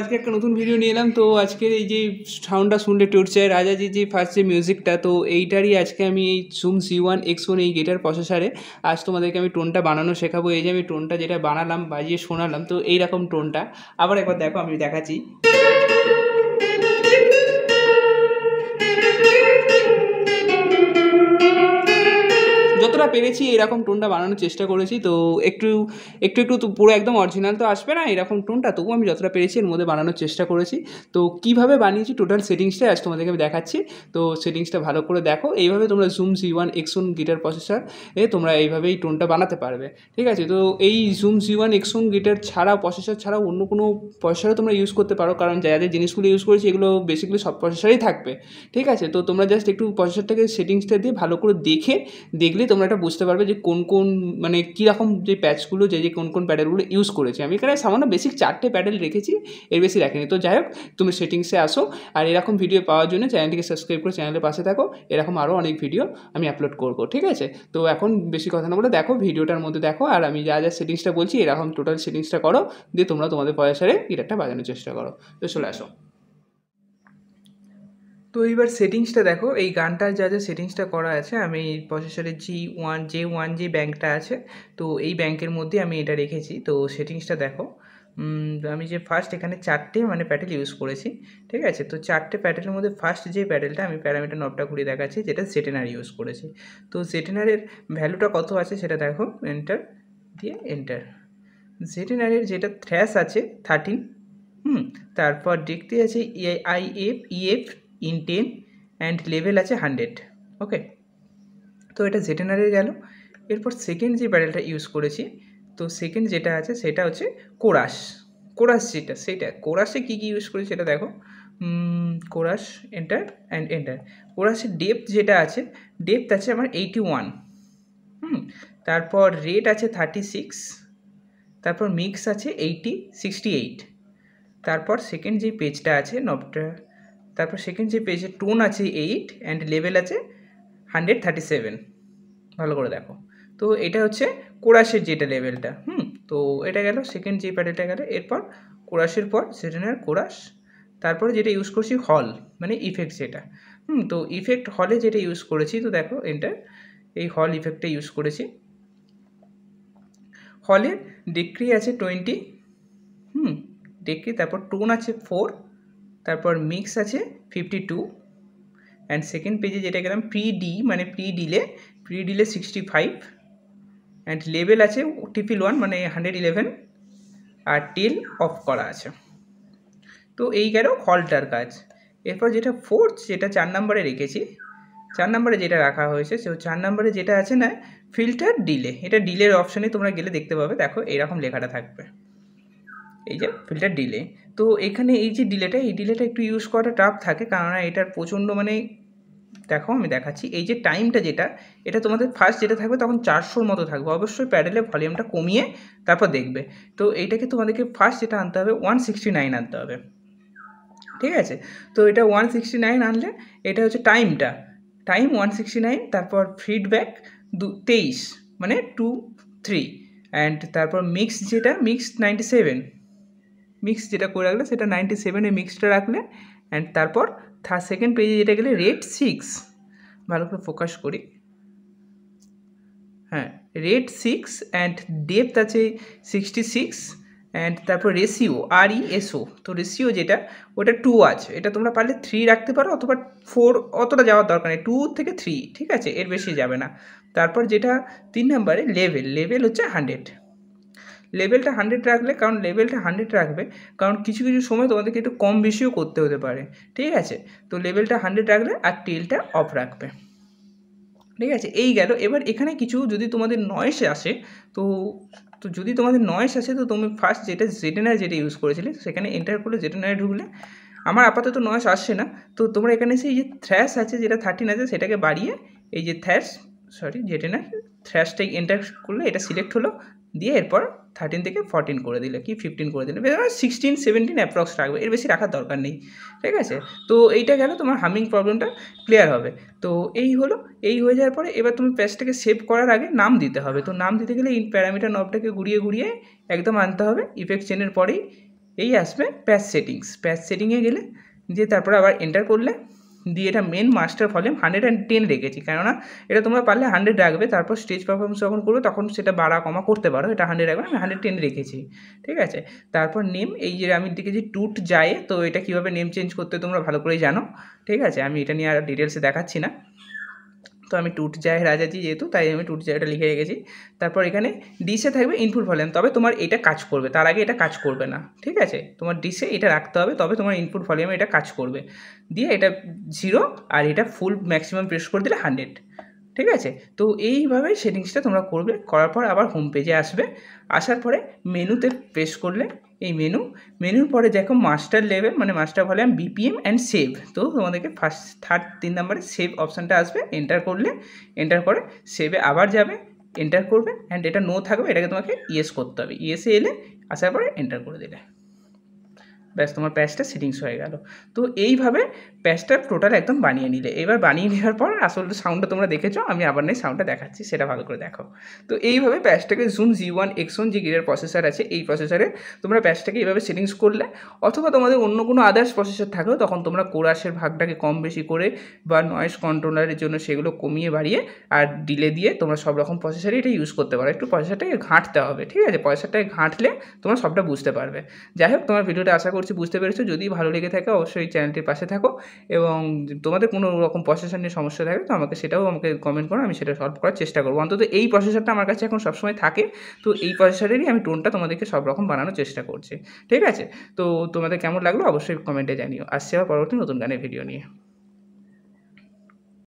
আজকে একটা নতুন ভিডিও নিয়ে এলাম। তো আজকের এই যে সাউন্ডটা শুনলে টর্চার রাজাজি যে ফার্স্ট যে মিউজিকটা, তো এইটারই আজকে আমি এই জুম C1X1 এই গিটার প্রসেসরে আজ তোমাদেরকে আমি টোনটা বানানো শেখাবো। এই যে আমি টোনটা যেটা বানালাম বাজিয়ে শোনালাম, তো এইরকম টোনটা আবার একবার দেখো, আমি দেখাচ্ছি। যতটা পেরেছি এরকম টোনটা বানানোর চেষ্টা করেছি। তো একটু একটু একটু তো পুরো একদম অরিজিনাল তো আসবে না এরকম টোনটা, তবুও আমি যতটা পেরেছি এর মধ্যে বানানোর চেষ্টা করেছি। তো কীভাবে বানিয়েছি টোটাল সেটিংসটা আজ তোমাদেরকে আমি দেখাচ্ছি। তো সেটিংসটা ভালো করে দেখো। এইভাবে তোমরা জুম C1X1 গিটার প্রসেসর তোমরা এইভাবেই টোনটা বানাতে পারবে, ঠিক আছে। তো এই জুম C1X1 গিটার ছাড়াও প্রসেসর ছাড়াও অন্য কোনো প্রসেসরও তোমরা ইউজ করতে পারো, কারণ যাদের জিনিসগুলো ইউজ করেছি এগুলো বেসিক্যালি সব প্রসেসরেই থাকবে, ঠিক আছে। তো তোমরা জাস্ট একটু প্রসেসরটাকে সেটিংসটা দিয়ে ভালো করে দেখলে তোমরা এটা বুঝতে পারবে যে কোন কোন মানে কীরকম যে প্যাচগুলো যে কোন কোন প্যাডেলগুলো ইউজ করেছে। আমি এখানে সামান্য বেসিক 4টে প্যাডেল রেখেছি, এর বেশি রাখিনি। তো যাই হোক, তুমি সেটিংসে আসো আর এরকম ভিডিও পাওয়ার জন্য চ্যানেলটিকে সাবস্ক্রাইব করে চ্যানেলের পাশে থাকো। এরকম আরও অনেক ভিডিও আমি আপলোড করবো, ঠিক আছে। তো এখন বেশি কথা না বলে দেখো, ভিডিওটার মধ্যে দেখো আর আমি যা যা সেটিংসটা বলছি এরকম টোটাল সেটিংসটা করো, দিয়ে তোমরা তোমাদের প্রসেসরে গিটারটা বাজানোর চেষ্টা করো। তো চলে আসো। তো এইবার সেটিংসটা দেখো, এই গানটার যা যা সেটিংসটা করা আছে আমি প্রসেসরের J1 যে ব্যাঙ্কটা আছে, তো এই ব্যাঙ্কের মধ্যে আমি এটা রেখেছি। তো সেটিংসটা দেখো, আমি যে ফার্স্ট এখানে 4টে মানে প্যাডেল ইউজ করেছি, ঠিক আছে। তো 4টে প্যাডেলের মধ্যে ফার্স্ট যে প্যাডেলটা আমি প্যারামিটার নবটা ঘুরিয়ে দেখাচ্ছি, যেটা জেটেনার ইউজ করেছি। তো জেটেনারের ভ্যালুটা কত আছে সেটা দেখো, এন্টার দিয়ে এন্টার। জেটেনারের যেটা থ্র্যাশ আছে 13, তারপর দেখতে আছে EF in 10 অ্যান্ড লেভেল আছে 100, ওকে। তো এটা জেটেনারের গেল। এরপর সেকেন্ড যে প্যাডেলটা ইউজ করেছি, তো সেকেন্ড যেটা আছে সেটা হচ্ছে কোরাস যেটা, সেটা কোরাসে কী কী ইউজ করেছি সেটা দেখো। Chorus enter and enter. কোরাসের ডেপথ যেটা আছে, ডেপথ আছে আমার 81, তারপর রেট আছে 36, তারপর মিক্স আছে 68, তারপর সেকেন্ড যে পেজটা আছে নবটা, তারপর সেকেন্ড যে পেজের টোন আছে 8 অ্যান্ড লেভেল আছে 137, ভালো করে দেখো। তো এটা হচ্ছে কোরাসের যেটা লেভেলটা, তো এটা গেল সেকেন্ড যে প্যাডেলটা গেল। এরপর কোরাসের পর জেটেনার কোরাস, তারপরে যেটা ইউজ করছি হল মানে ইফেক্ট যেটা, তো ইফেক্ট হলে যেটা ইউজ করেছি, তো দেখো এটা এই হল ইফেক্টটা ইউজ করেছি। হলের ডিক্রি আছে 20, ডিক্রি, তারপর টোন আছে 4, তারপর মিক্স আছে 52, অ্যান্ড সেকেন্ড পেজে যেটা গেলাম প্রি ডিলে 65, অ্যান্ড লেভেল আছে TP1 মানে 111, আর টেল অফ করা আছে। তো এই গেল হলটার কাজ। এরপর যেটা ফোর্থ, যেটা 4 নম্বরে রেখেছি, 4 নম্বরে যেটা রাখা হয়েছে, সে 4 নম্বরে যেটা আছে না ফিল্টার ডিলে, এটা ডিলের অপশানে তোমরা গেলে দেখতে পাবে, দেখো এরকম লেখাটা থাকবে, এই যে ফিল্টার ডিলে। তো এখানে এই যে ডিলেটা, এই ডিলেটা একটু ইউজ করাটা টাফ থাকে, কারণ এটার প্রচণ্ড মানে দেখো আমি দেখাচ্ছি, এই যে টাইমটা যেটা, এটা তোমাদের ফার্স্ট যেটা থাকবে তখন 400-র মতো থাকবে। অবশ্যই প্যাডেলের ভলিউমটা কমিয়ে তারপর দেখবে। তো এইটাকে তোমাদেরকে ফার্স্ট যেটা আনতে হবে 169 আনতে হবে, ঠিক আছে। তো এটা 169 আনলে এটা হচ্ছে টাইম 169, তারপর ফিডব্যাক 23 মানে 2 3, অ্যান্ড তারপর মিক্স যেটা 97, মিক্স যেটা করে রাখলে সেটা 97-এ মিক্সটা রাখলে, অ্যান্ড তারপর সেকেন্ড পেজে যেটা গেলে রেট 6, ভালো করে ফোকাস করি, রেট 6 অ্যান্ড ডেপথ আছে 66, অ্যান্ড তারপর রেশিও RESO, তো রেশিও যেটা ওটা 2 আছে, এটা তোমরা পারলে 3 রাখতে পারো, অথবা 4, অতটা যাওয়ার দরকার নেই, 2 থেকে 3, ঠিক আছে, এর বেশি যাবে না। তারপর যেটা 3 নম্বরে লেভেল হচ্ছে 100, লেভেলটা 100 রাখলে, কারণ লেভেলটা 100 রাখবে কারণ কিছু কিছু সময় তোমাদেরকে একটু কম বেশিও করতে হতে পারে, ঠিক আছে। তো লেভেলটা 100 রাখলে আর টেলটা অফ রাখবে, ঠিক আছে। এই গেল। এবার এখানে কিছু যদি তোমাদের নয়েস আসে, তো যদি তোমাদের নয়েস আসে, তো তুমি ফার্স্ট যেটা জেটেনার যেটা ইউজ করেছিলে সেখানে এন্টার করলে জেটেনারে ঢুকলে, আমার আপাতত নয়েস আসছে না, তো তোমরা এখানে এসে এই যে থ্র্যাশ আছে যেটা 13 আছে সেটাকে বাড়িয়ে এই যে জেটেনার থ্র্যাশটাই এন্টার করলে এটা সিলেক্ট হলো, দিয়ে এরপর 13 থেকে 14 করে দিলে কি 15 করে দিলে, 16-17 অ্যাপ্রক্স রাখবে, এর বেশি রাখার দরকার নেই, ঠিক আছে। তো এইটা গেল, তোমার হামিং প্রবলেমটা ক্লিয়ার হবে। তো এই হলো, এই হয়ে যাওয়ার পরে এবার তুমি প্যাচটাকে সেভ করার আগে নাম দিতে হবে। তো নাম দিতে গেলে এই প্যারামিটার নবটাকে ঘুরিয়ে একদম আনতে হবে, ইফেক্ট চেনের পরেই এই আসবে প্যাচ সেটিংয়ে গেলে দিয়ে তারপরে আবার এন্টার করলে দিয়ে এটা মেন মাস্টার ভলিউম 110 রেখেছি, কেননা এটা তোমরা পারলে 100 রাখবে, তারপর স্টেজ পারফরমেন্স যখন করবে তখন সেটা বাড়া কমা করতে পারো। এটা 100 রাখবে, আমি 110 রেখেছি, ঠিক আছে। তারপর নেম, এই যে আমি দেখেছি টুট যায়, তো এটা কীভাবে নেম চেঞ্জ করতে তোমরা ভালো করেই জানো, ঠিক আছে। আমি এটা নিয়ে আর ডিটেলসে দেখাচ্ছি না। তো আমি টুট যায় রাজাজি যেহেতু, তাই আমি টুট জায়টা লিখে রেখেছি। তারপর এখানে ডিসে থাকবে ইনপুট ভলিউম, তবে তোমার এটা কাজ করবে, তার আগে এটা কাজ করবে না, ঠিক আছে। তোমার ডিসে এটা রাখতে হবে, তবে তোমার ইনপুট ভলিউমে এটা কাজ করবে। দিয়ে এটা 0 আর এটা ফুল ম্যাক্সিমাম প্রেস করে দিলে 100, ঠিক আছে। তো এইভাবে সেটিংসটা তোমরা করবে। করার পর আবার হোম পেজে আসবে, আসার পরে মেনুতে প্রেস করলে এই মেনুর পরে দেখো মাস্টার লেভেল মানে master volume BPM and save. তো তোমাদেরকে ফার্স্ট 3 নম্বরে সেভ অপশানটা আসবে, এন্টার করলে এন্টার করে সেভে আবার যাবে, এন্টার করবে অ্যান্ড এটা নো থাকবে, এটাকে তোমাকে ইয়েস করতে হবে। ইয়েসে এলে আসার পরে এন্টার করে দিলে ব্যাস তোমার প্যাচটা সেটিংস হয়ে গেল। তো এইভাবে প্যাচটা টোটাল একদম বানিয়ে নিলে। এবার বানিয়ে নেওয়ার পর আসলে সাউন্ডটা তোমরা দেখেছো, আমি আবার নেই সাউন্ডটা দেখাচ্ছি, সেটা ভালো করে দেখো। তো এইভাবে প্যাচটাকে জুম G1 X1 যে গিয়ার প্রসেসর আছে, এই প্রসেসরে তোমরা প্যাচটাকে এইভাবে সেটিংস করলে, অথবা তোমাদের অন্য কোনো আদার্স প্রসেসর থাকলেও তখন তোমরা কোরাসের ভাগটাকে কম বেশি করে বা নয়েজ কন্ট্রোলারের জন্য সেগুলো কমিয়ে বাড়িয়ে আর ডিলে দিয়ে তোমরা সব রকম প্রসেসরে এটা ইউজ করতে পারো। একটু প্রসেসরটাকে ঘাঁটতে হবে, ঠিক আছে। প্রসেসরটাকে ঘাঁটলে তোমরা সবটা বুঝতে পারবে। যাই হোক, তোমার ভিডিওটা আশা করছি বুঝতে পেরেছো। যদি ভালো লেগে থাকে অবশ্যই চ্যানেলটির পাশে থাকো, এবং তোমাদের কোনো রকম প্রসেসর নিয়ে সমস্যা থাকে তো আমাকে কমেন্ট করো, আমি সেটা সলভ করার চেষ্টা করবো। অন্তত এই প্রসেসরটা আমার কাছে এখন সবসময় থাকে, তো এই প্রসেসরেরই আমি টোনটা তোমাদেরকে সব রকম বানানোর চেষ্টা করছি, ঠিক আছে। তো তোমাদের কেমন লাগলো অবশ্যই কমেন্টে জানিও। আসছে আবার পরবর্তী নতুন গানের ভিডিও নিয়ে।